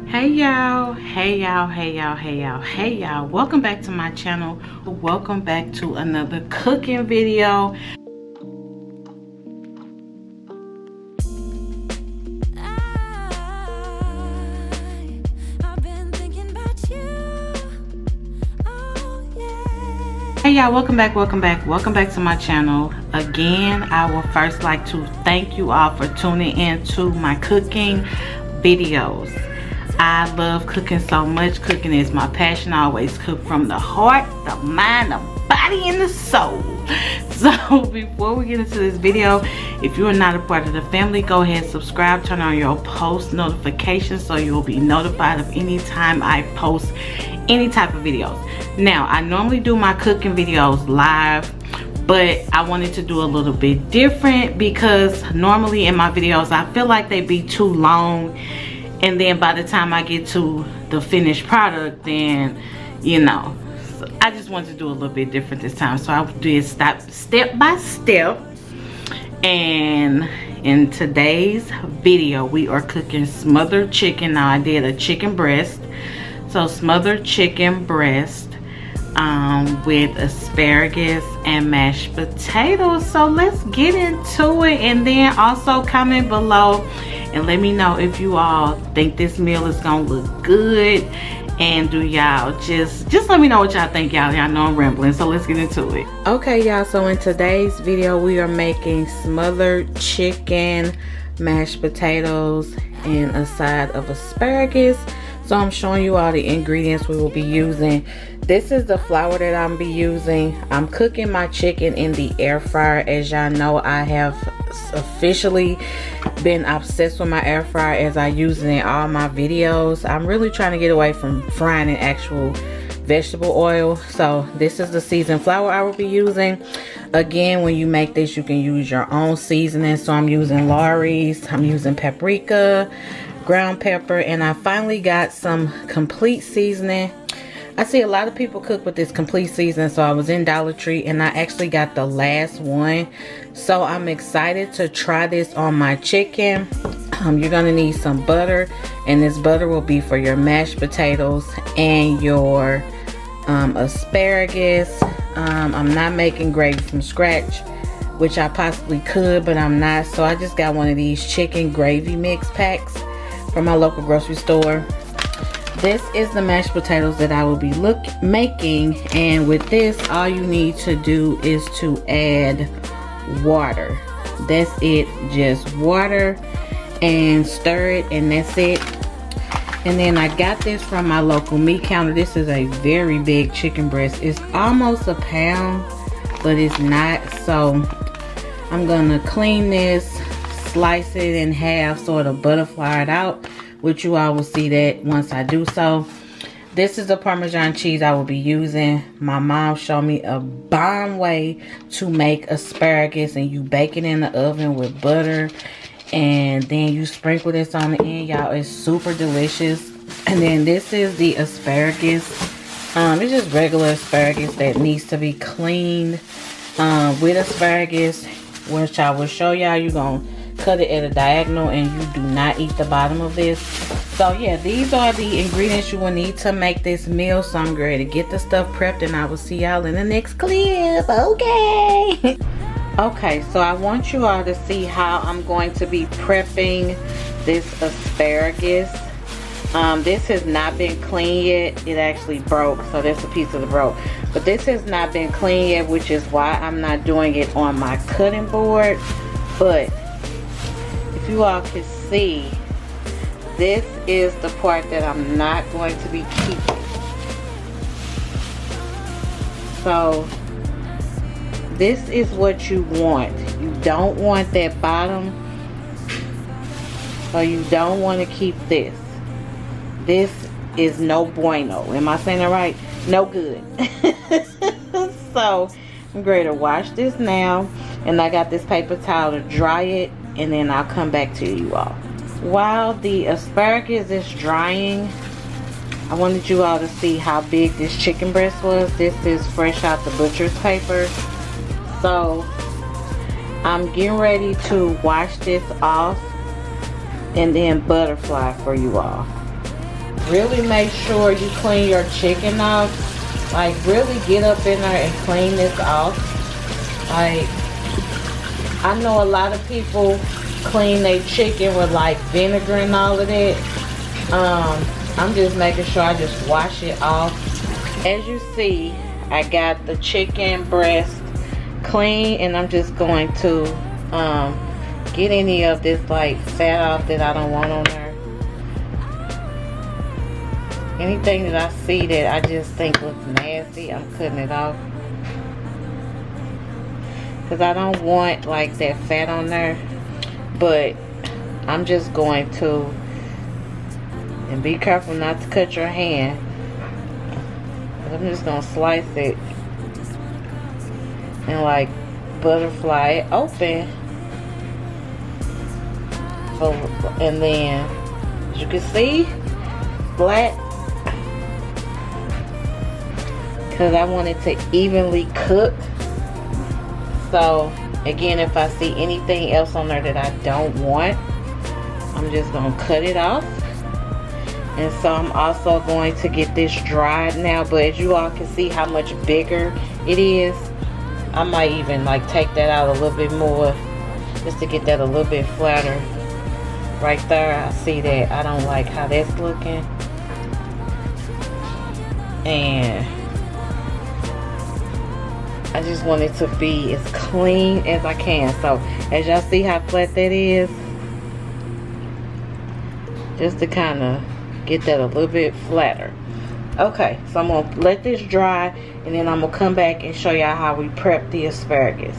Hey y'all, hey y'all, hey y'all, hey y'all, hey y'all. Welcome back to my channel. Welcome back to another cooking video. Hey y'all, welcome back to my channel. Again, I will first like to thank you all for tuning in to my cooking videos. I love cooking so much. Cooking is my passion. I always cook from the heart, the mind, the body, and the soul. So before we get into this video, if you are not a part of the family, go ahead and subscribe, turn on your post notifications so you will be notified of any time I post any type of videos. Now, I normally do my cooking videos live, but I wanted to do a little bit different because normally in my videos I feel like they be too long, and then by the time I get to the finished product, then you know, so I just wanted to do a little bit different this time. So I did step by step, and in today's video we are cooking smothered chicken. Now I did a chicken breast, so smothered chicken breast with asparagus and mashed potatoes. So let's get into it, and then also comment below and let me know if you all think this meal is gonna look good, and do y'all just let me know what y'all think. Y'all know I'm rambling, so let's get into it. Okay y'all, so in today's video we are making smothered chicken, mashed potatoes, and a side of asparagus. So I'm showing you all the ingredients we will be using. This is the flour that I'm be using. I'm cooking my chicken in the air fryer. As y'all know, I have officially been obsessed with my air fryer as I use it in all my videos. I'm really trying to get away from frying in actual vegetable oil. So this is the seasoned flour I will be using. Again, when you make this, you can use your own seasoning. So I'm using Lawry's, I'm using paprika, ground pepper, and I finally got some complete seasoning. I see a lot of people cook with this complete seasoning, so I was in Dollar Tree and I actually got the last one. So I'm excited to try this on my chicken. You're gonna need some butter, and this butter will be for your mashed potatoes and your asparagus. I'm not making gravy from scratch, which I possibly could, but I'm not. So I just got one of these chicken gravy mix packs from my local grocery store. This is the mashed potatoes that I will be making, and with this all you need to do is to add water. That's it, just water, and stir it, and that's it. And then I got this from my local meat counter. This is a very big chicken breast. It's almost a pound, but it's not. So I'm gonna clean this, slice it in half, sort of butterfly it out, which you all will see that once I do so. This is the Parmesan cheese I will be using. My mom showed me a bomb way to make asparagus, and you bake it in the oven with butter, and then you sprinkle this on the end. Y'all, it's super delicious. And then this is the asparagus. It's just regular asparagus that needs to be cleaned with asparagus, which I will show y'all. You're gonna cut it at a diagonal, and you do not eat the bottom of this. So yeah, these are the ingredients you will need to make this meal. So I'm ready to get the stuff prepped, and I will see y'all in the next clip. Okay. Okay, so I want you all to see how I'm going to be prepping this asparagus. This has not been cleaned yet. It actually broke, so that's a piece of the broke. But this has not been cleaned yet, which is why I'm not doing it on my cutting board. But if you all can see, this is the part that I'm not going to be keeping. So this is what you want. You don't want that bottom, or you don't want to keep this. This is no bueno. Am I saying it right? No good. So I'm ready to wash this now, and I got this paper towel to dry it, and then I'll come back to you all. While the asparagus is drying, I wanted you all to see how big this chicken breast was. This is fresh out the butcher's paper. So I'm getting ready to wash this off and then butterfly for you all. really make sure you clean your chicken off. Like, really get up in there and clean this off. Like, I know a lot of people clean their chicken with like vinegar and all of that. I'm just making sure I just wash it off. As you see, I got the chicken breast clean, and I'm just going to get any of this like fat off that I don't want on there. Anything that I see that I just think looks nasty, I'm cutting it off. Because I don't want like that fat on there. But I'm just going to, and be careful not to cut your hand. I'm just going to slice it and like butterfly it open. And then, as you can see, flat. Because I want it to evenly cook. So again, if I see anything else on there that I don't want, I'm just going to cut it off. And so I'm also going to get this dried now. But as you all can see how much bigger it is, I might even like take that out a little bit more, just to get that a little bit flatter. Right there, I see that I don't like how that's looking. And I just want it to be as clean as I can. So as y'all see how flat that is, just to kind of get that a little bit flatter. Okay, so I'm gonna let this dry, and then I'm gonna come back and show y'all how we prep the asparagus.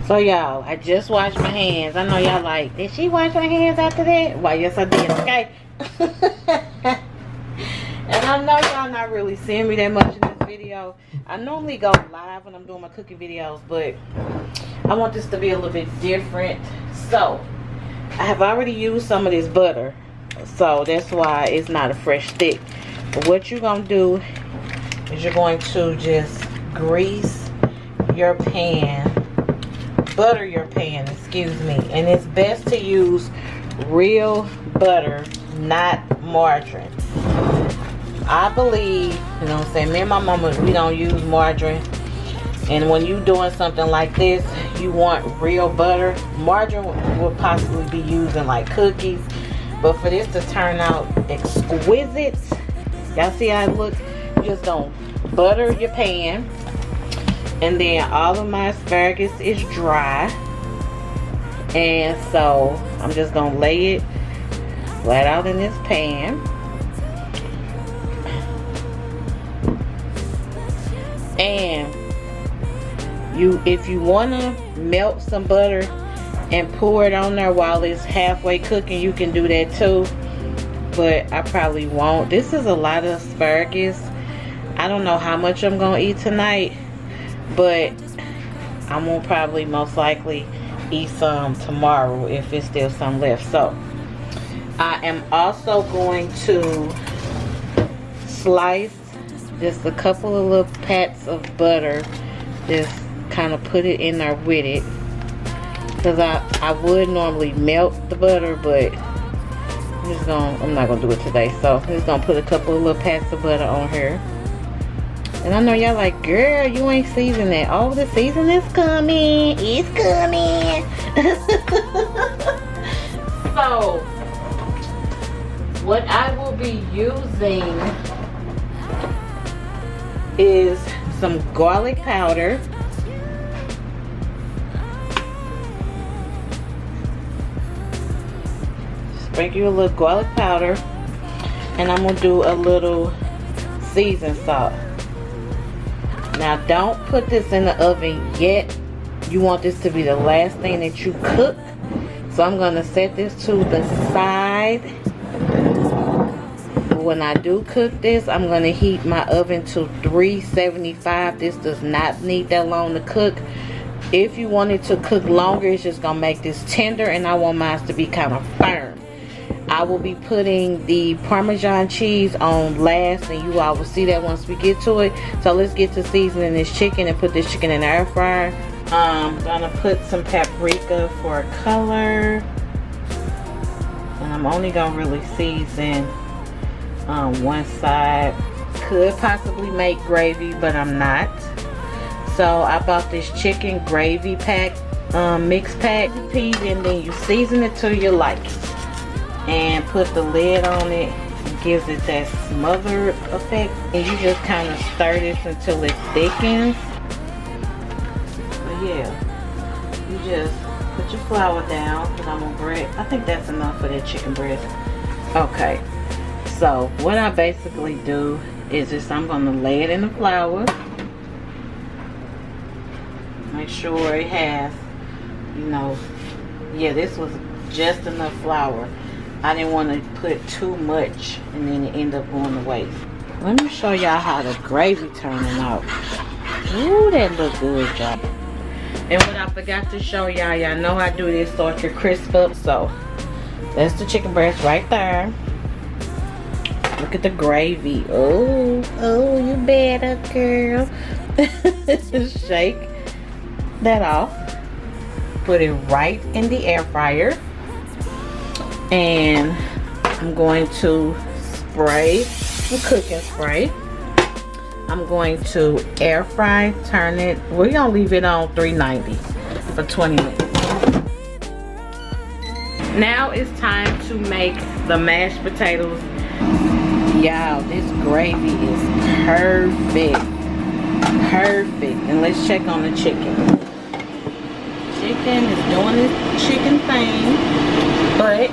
So y'all, I just washed my hands. I know y'all like, did she wash her hands after that? Why, yes I did, okay? And I know y'all not really seeing me that much in this video. I normally go live when I'm doing my cooking videos, but I want this to be a little bit different. So I have already used some of this butter, so that's why it's not a fresh stick. But what you're gonna do is you're going to just grease your pan, butter your pan, excuse me. And it's best to use real butter, not margarine. I believe, you know what I'm saying, me and my mama, we don't use margarine. And when you're doing something like this, you want real butter. Margarine will possibly be used in like cookies, but for this to turn out exquisite, y'all see how it looks? You just gonna butter your pan. And then all of my asparagus is dry, and so I'm just gonna lay it flat out in this pan. And if you wanna melt some butter and pour it on there while it's halfway cooking, you can do that too, but I probably won't. This is a lot of asparagus. I don't know how much I'm gonna eat tonight, but I'm gonna probably most likely eat some tomorrow if it's still some left. So I am also going to slice just a couple of little pats of butter, just kind of put it in there with it, because I would normally melt the butter, but I'm not gonna do it today. So I'm just gonna put a couple of little pats of butter on here. And I know y'all like, girl, you ain't seasoned that. Oh, the season is coming. It's coming. So what I will be using is some garlic powder, sprinkle a little garlic powder, and I'm gonna do a little seasoned salt. Now don't put this in the oven yet. You want this to be the last thing that you cook. So I'm gonna set this to the side. When I do cook this, I'm going to heat my oven to 375. This does not need that long to cook. If you want it to cook longer, it's just going to make this tender, and I want mine to be kind of firm. I will be putting the Parmesan cheese on last, and you all will see that once we get to it. So let's get to seasoning this chicken and put this chicken in the air fryer. I'm going to put some paprika for color. And I'm only going to really season one side. Could possibly make gravy, but I'm not. So I bought this chicken gravy pack, mix pack, and then you season it to your liking and put the lid on it. It gives it that smothered effect, and you just kind of stir this until it thickens. But yeah, you just put your flour down, because I'm gonna bread. I think that's enough for that chicken breast. Okay, so what I basically do is just I'm gonna lay it in the flour. Make sure it has, you know, yeah, this was just enough flour. I didn't want to put too much and then it end up going to waste. Let me show y'all how the gravy turning out. Ooh, that look good, y'all. And what I forgot to show y'all, y'all know I do this so it can crisp up. So that's the chicken breast right there. Look at the gravy. Oh, you better, girl. Shake that off. Put it right in the air fryer. And I'm going to spray some cooking spray. I'm going to air fry, turn it. We're gonna leave it on 390 for 20 minutes. Now it's time to make the mashed potatoes. Y'all, this gravy is perfect. Perfect. And let's check on the chicken. Chicken is doing its chicken thing, but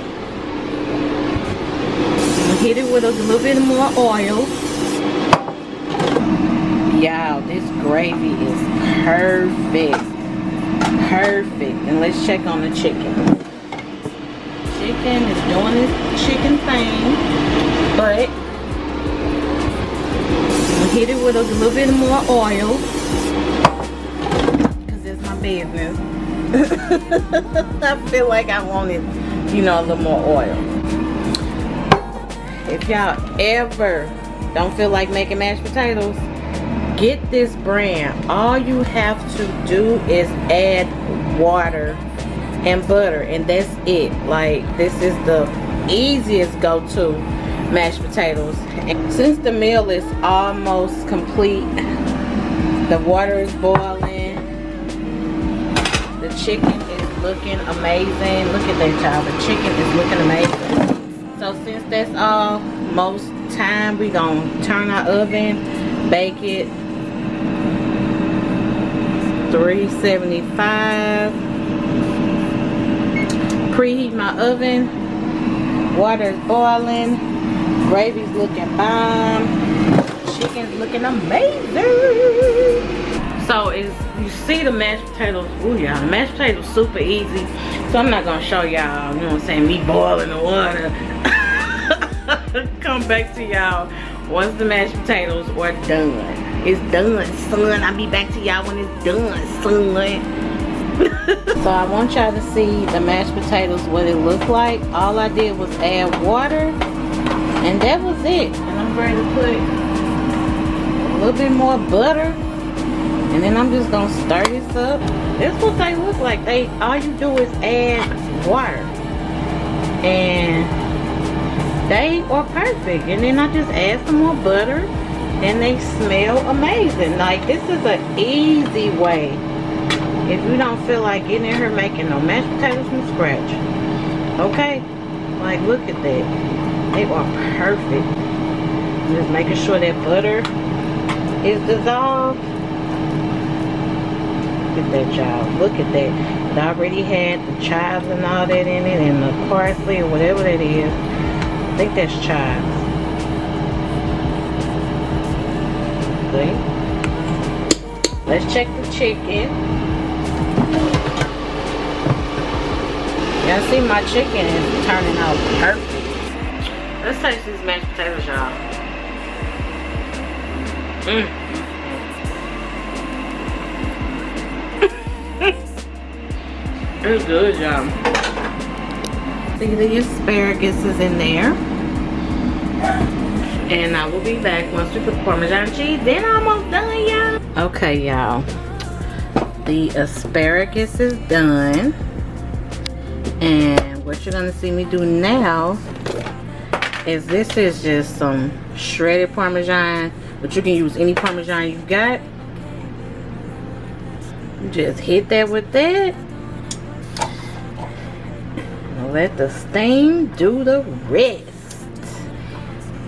hit it with a little bit more oil. Y'all, this gravy is perfect. Perfect. And let's check on the chicken. Chicken is doing its chicken thing, but hit it with a little bit more oil, because it's my business. I feel like I wanted, you know, a little more oil. If y'all ever don't feel like making mashed potatoes, get this brand. All you have to do is add water and butter, and that's it. Like, this is the easiest go-to mashed potatoes. And since the meal is almost complete, the water is boiling, the chicken is looking amazing. Look at that, y'all. The chicken is looking amazing. So since that's almost time, we gonna turn our oven, bake it 375. Preheat my oven. Water is boiling. Gravy's looking bomb. Chicken's looking amazing. So you see the mashed potatoes. Ooh, y'all, the mashed potatoes super easy. So I'm not gonna show y'all, you know what I'm saying, me boiling the water. Come back to y'all once the mashed potatoes are done. It's done, son. I'll be back to y'all when it's done, son. So I want y'all to see the mashed potatoes, what it looked like. All I did was add water, and that was it. And I'm ready to put a little bit more butter, and then I'm just gonna stir this up. That's what they look like. All you do is add water, and they are perfect. And then I just add some more butter, and they smell amazing. Like, this is an easy way if you don't feel like getting in here making no mashed potatoes from scratch. Okay, like, look at that. They are perfect. Just making sure that butter is dissolved. Look at that, y'all. Look at that. It already had the chives and all that in it, and the parsley or whatever that is. I think that's chives. See? Let's check the chicken. Y'all see my chicken is turning out perfect. Let's taste these mashed potatoes, y'all. It's good, y'all. See, the asparagus is in there. And I will be back once we put the Parmesan cheese. Then I'm almost done, y'all. Okay, y'all. The asparagus is done. And what you're gonna see me do now is this is just some shredded Parmesan, but you can use any Parmesan you got. Just hit that with that. Let the steam do the rest.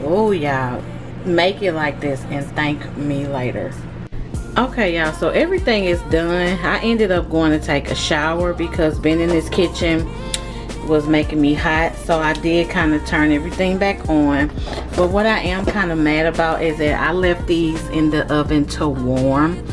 Oh, y'all, make it like this and thank me later. Okay, y'all, so everything is done. I ended up going to take a shower because being in this kitchen was making me hot, so I did kind of turn everything back on. But what I am kind of mad about is that I left these in the oven to warm.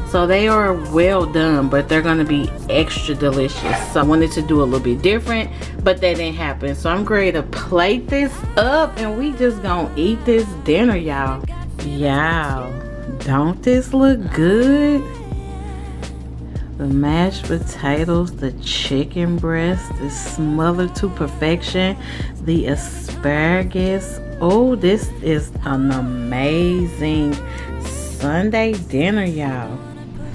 So they are well done, but they're gonna be extra delicious. So I wanted to do a little bit different, but that didn't happen. So I'm ready to plate this up and we just gonna eat this dinner, y'all. Y'all, don't this look good? The mashed potatoes, the chicken breast is smothered to perfection. The asparagus. Oh, this is an amazing Sunday dinner, y'all.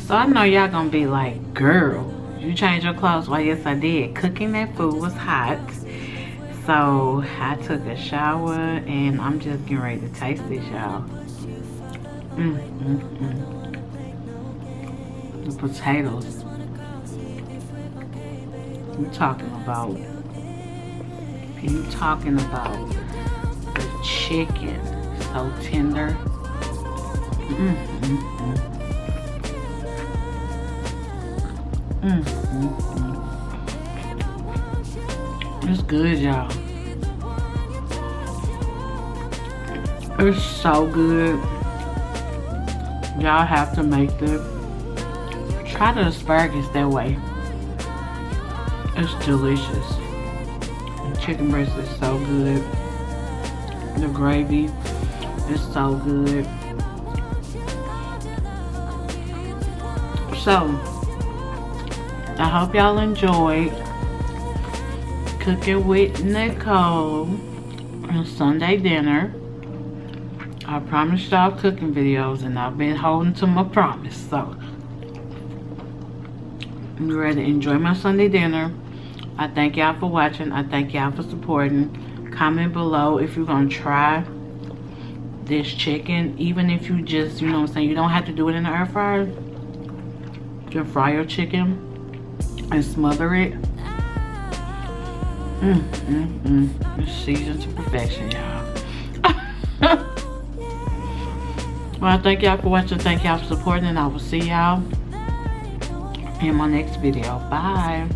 So I know y'all gonna be like, girl, you changed your clothes. Well, yes I did. Cooking that food was hot. So I took a shower and I'm just getting ready to taste this, y'all. The potatoes. You talking about the chicken. So tender. It's good, y'all. It's so good. Y'all have to make this. Try the asparagus that way. It's delicious. The chicken breast is so good. The gravy is so good. So I hope y'all enjoyed cooking with Nicole on Sunday dinner. I promised y'all cooking videos and I've been holding to my promise. So I'm ready to enjoy my Sunday dinner. I thank y'all for watching. I thank y'all for supporting. Comment below if you're gonna try this chicken. Even if you just, you know what I'm saying, you don't have to do it in the air fryer. Just fry your chicken and smother it. It's seasoned to perfection, y'all. Well, I thank y'all for watching. Thank y'all for supporting, and I will see y'all in my next video. Bye.